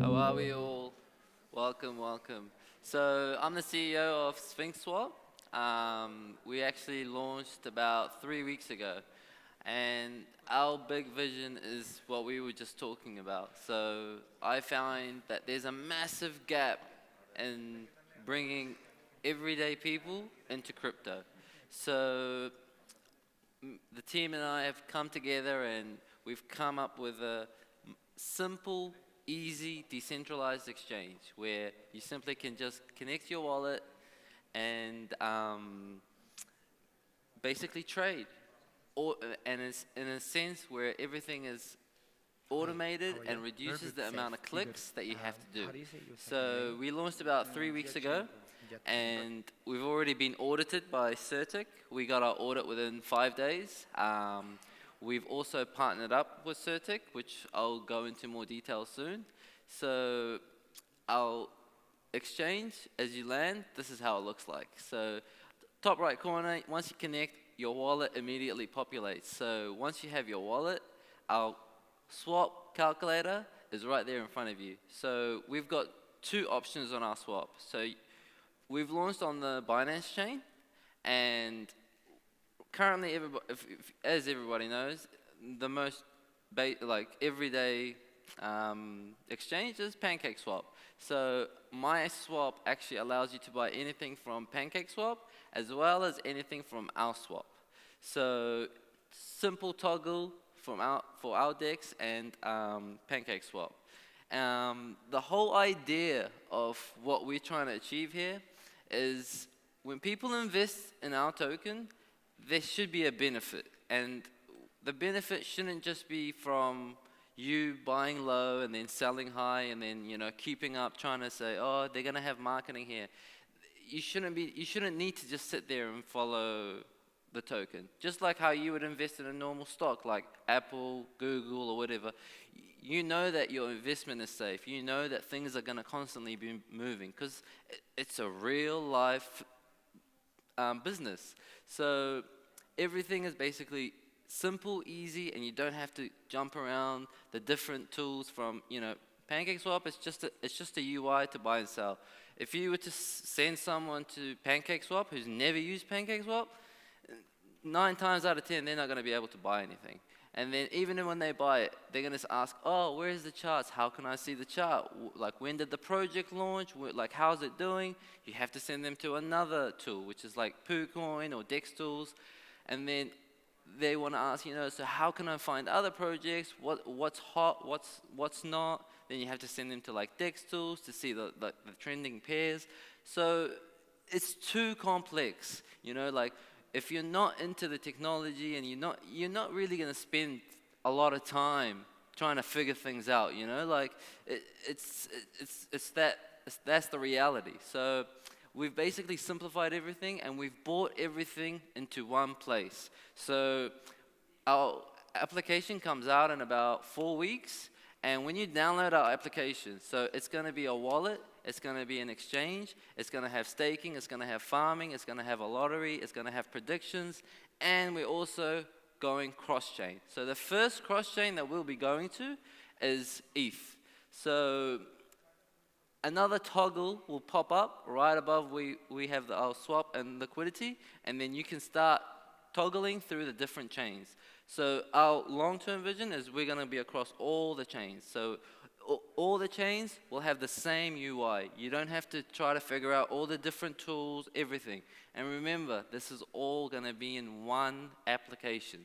How are we all? Welcome, welcome. So I'm the CEO of Sphynx Swap. We actually launched about 3 weeks ago, and our big vision is what we were just talking about. So I find that there's a massive gap in bringing everyday people into crypto. So the team and I have come together and we've come up with a simple, easy, decentralized exchange where you simply can just connect your wallet and basically trade. Or, and it's in a sense where everything is automated and reduces the amount of clicks that you have to do. So we launched about 3 weeks ago, and we've already been audited by Certic. We got our audit within 5 days. We've also partnered up with Certic, which I'll go into more detail soon. So our exchange, as you land, this is how it looks like. So top right corner, once you connect, your wallet immediately populates. So once you have your wallet, our swap calculator is right there in front of you. So we've got two options on our swap. So we've launched on the Binance chain, and currently, as everybody knows, the most everyday exchange is PancakeSwap. So my swap actually allows you to buy anything from PancakeSwap as well as anything from our swap. So simple toggle for our DEX and PancakeSwap. The whole idea of what we're trying to achieve here is when people invest in our token, there should be a benefit. And the benefit shouldn't just be from you buying low and then selling high and then, keeping up, trying to say, oh, they're going to have marketing here. You shouldn't need to just sit there and follow the token. Just like how you would invest in a normal stock like Apple, Google, or whatever. You know that your investment is safe. You know that things are going to constantly be moving because it's a real life business. So everything is basically simple, easy, and you don't have to jump around the different tools from, PancakeSwap. It's just a UI to buy and sell. If you were to send someone to PancakeSwap who's never used PancakeSwap, 9 times out of 10 they're not going to be able to buy anything. And then even when they buy it, they're going to ask, oh, where's the charts? How can I see the chart? Like, when did the project launch? Like, how's it doing? You have to send them to another tool, which is like PooCoin or DEX tools. And then they want to ask, so how can I find other projects? What's hot? What's not? Then you have to send them to like DEX tools to see the trending pairs. So it's too complex, like, if you're not into the technology and you're not really going to spend a lot of time trying to figure things out, like that's the reality. So we've basically simplified everything and we've brought everything into one place. So our application comes out in about 4 weeks, and when you download our application, so it's going to be a wallet, it's going to be an exchange, it's going to have staking, it's going to have farming, it's going to have a lottery, it's going to have predictions, and we're also going cross-chain. So the first cross-chain that we'll be going to is ETH. So another toggle will pop up right above we have our swap and liquidity, and then you can start toggling through the different chains. So our long-term vision is we're going to be across all the chains. So all the chains will have the same UI. You don't have to try to figure out all the different tools, everything. And remember, this is all going to be in one application.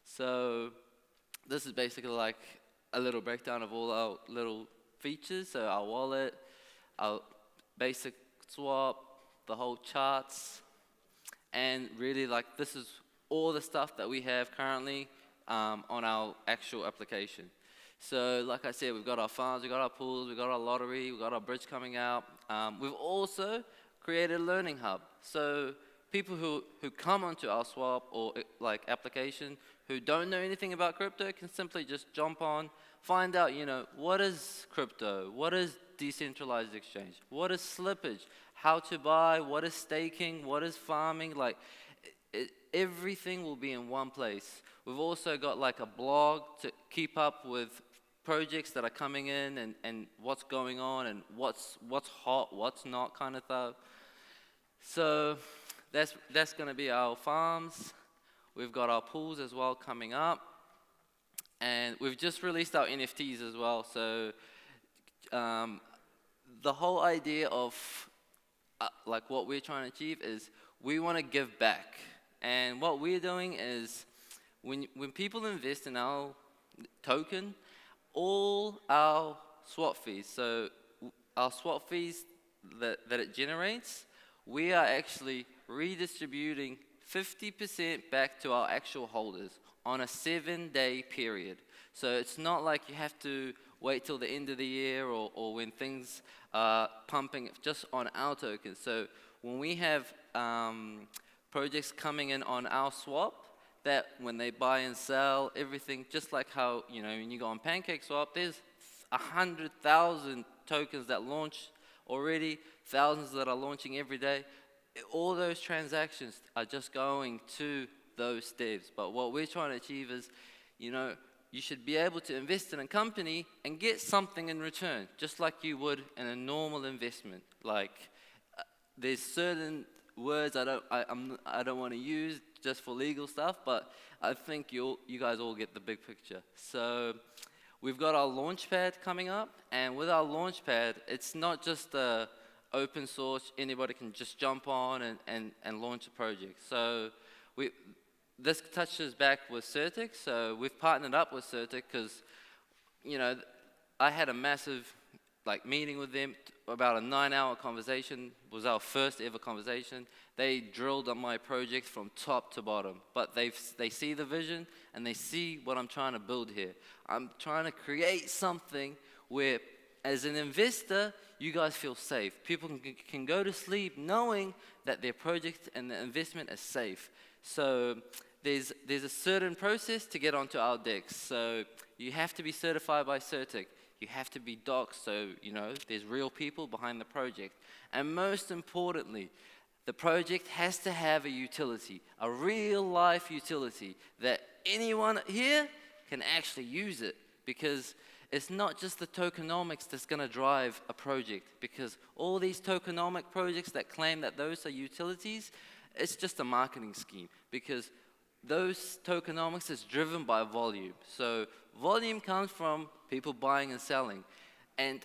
So this is basically like a little breakdown of all our little features. So our wallet, our basic swap, the whole charts, and really like this is all the stuff that we have currently on our actual application. So like I said, we've got our farms, we've got our pools, we've got our lottery, we've got our bridge coming out. We've also created a learning hub. So people who come onto our swap or like application who don't know anything about crypto can simply just jump on, find out, what is crypto, what is decentralized exchange, what is slippage, how to buy, what is staking, what is farming, like everything will be in one place. We've also got like a blog to keep up with projects that are coming in and what's going on and what's hot, what's not kind of stuff. So that's going to be our farms. We've got our pools as well coming up. And we've just released our NFTs as well. So the whole idea of like what we're trying to achieve is we want to give back. And what we're doing is when people invest in our token, all our swap fees, so our swap fees that it generates, we are actually redistributing 50% back to our actual holders on a 7-day period. So it's not like you have to wait till the end of the year or when things are pumping just on our tokens. So when we have projects coming in on our swap, that when they buy and sell everything, just like how, you know, when you go on PancakeSwap, there's 100,000 tokens that launch already, thousands that are launching every day. All those transactions are just going to those devs. But what we're trying to achieve is, you know, you should be able to invest in a company and get something in return, just like you would in a normal investment. Like, there's certain words I don't want to use just for legal stuff, but I think you guys all get the big picture. So we've got our launchpad coming up, and with our launchpad, it's not just open source, anybody can just jump on and launch a project. So this touches back with Certic, so we've partnered up with Certic because, you know, I had a massive meeting with them, about a 9-hour conversation, was our first ever conversation. They drilled on my project from top to bottom, but they see the vision and they see what I'm trying to build here. I'm trying to create something where, as an investor, you guys feel safe. People can go to sleep knowing that their project and the investment is safe. So there's a certain process to get onto our DEX. So you have to be certified by Certic. You have to be doxed, so you know there's real people behind the project. And most importantly, the project has to have a utility, a real life utility that anyone here can actually use it, because it's not just the tokenomics that's going to drive a project, because all these tokenomic projects that claim that those are utilities, it's just a marketing scheme, because those tokenomics is driven by volume. So volume comes from people buying and selling. And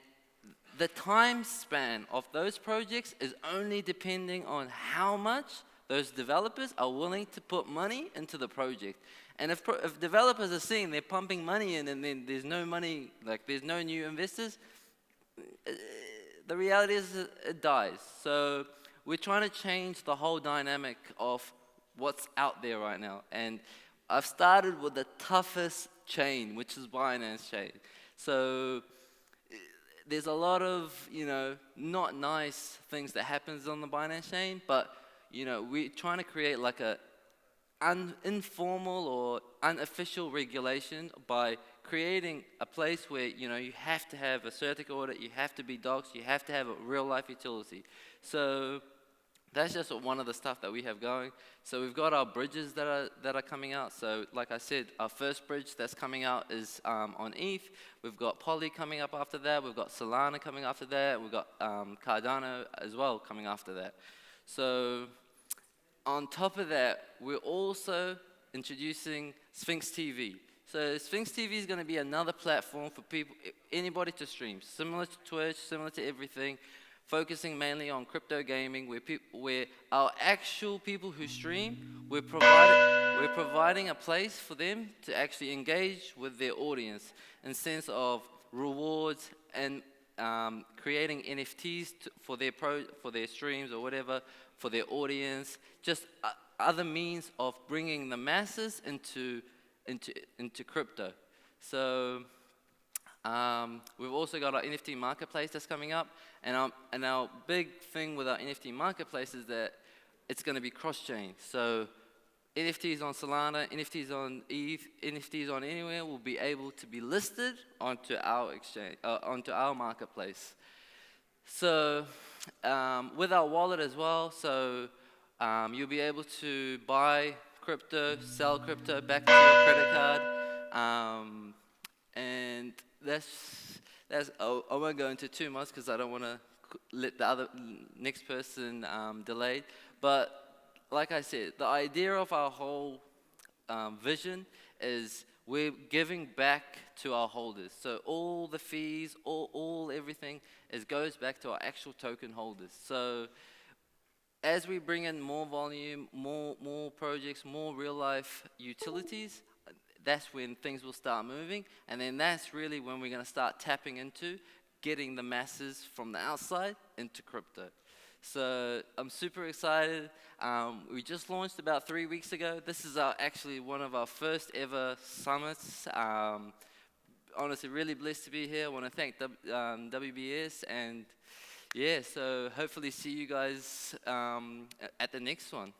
the time span of those projects is only depending on how much those developers are willing to put money into the project. And if developers are seeing they're pumping money in and then there's no money, like there's no new investors, the reality is it dies. So we're trying to change the whole dynamic of what's out there right now. And I've started with the toughest chain, which is Binance chain. So there's a lot of, you know, not nice things that happens on the Binance chain, but, you know, we're trying to create like a informal or unofficial regulation by creating a place where, you know, you have to have a Certic audit, you have to be doxed, you have to have a real life utility. So that's just one of the stuff that we have going. So we've got our bridges that are coming out. So like I said, our first bridge that's coming out is on ETH. We've got Poly coming up after that. We've got Solana coming after that. We've got Cardano as well coming after that. So on top of that, we're also introducing Sphynx TV. So Sphynx TV is going to be another platform for people, anybody to stream, similar to Twitch, similar to everything, focusing mainly on crypto gaming, where our actual people who stream, we're providing a place for them to actually engage with their audience in sense of rewards and creating NFTs for their streams or whatever, for their audience, just other means of bringing the masses into crypto. So we've also got our NFT marketplace that's coming up, and our big thing with our NFT marketplace is that it's going to be cross-chain. So NFTs on Solana, NFTs on ETH, NFTs on anywhere will be able to be listed onto our exchange, onto our marketplace. So with our wallet as well, so you'll be able to buy crypto, sell crypto back to your credit card, and that's I won't go into too much because I don't want to let the next person delay. But like I said, the idea of our whole vision is we're giving back to our holders. So all the fees, all everything goes back to our actual token holders. So as we bring in more volume, more projects, more real life utilities, that's when things will start moving, and then that's really when we're going to start tapping into getting the masses from the outside into crypto. So I'm super excited. We just launched about 3 weeks ago. This is actually one of our first ever summits. Honestly, really blessed to be here. I want to thank WBS, and yeah, so hopefully see you guys at the next one.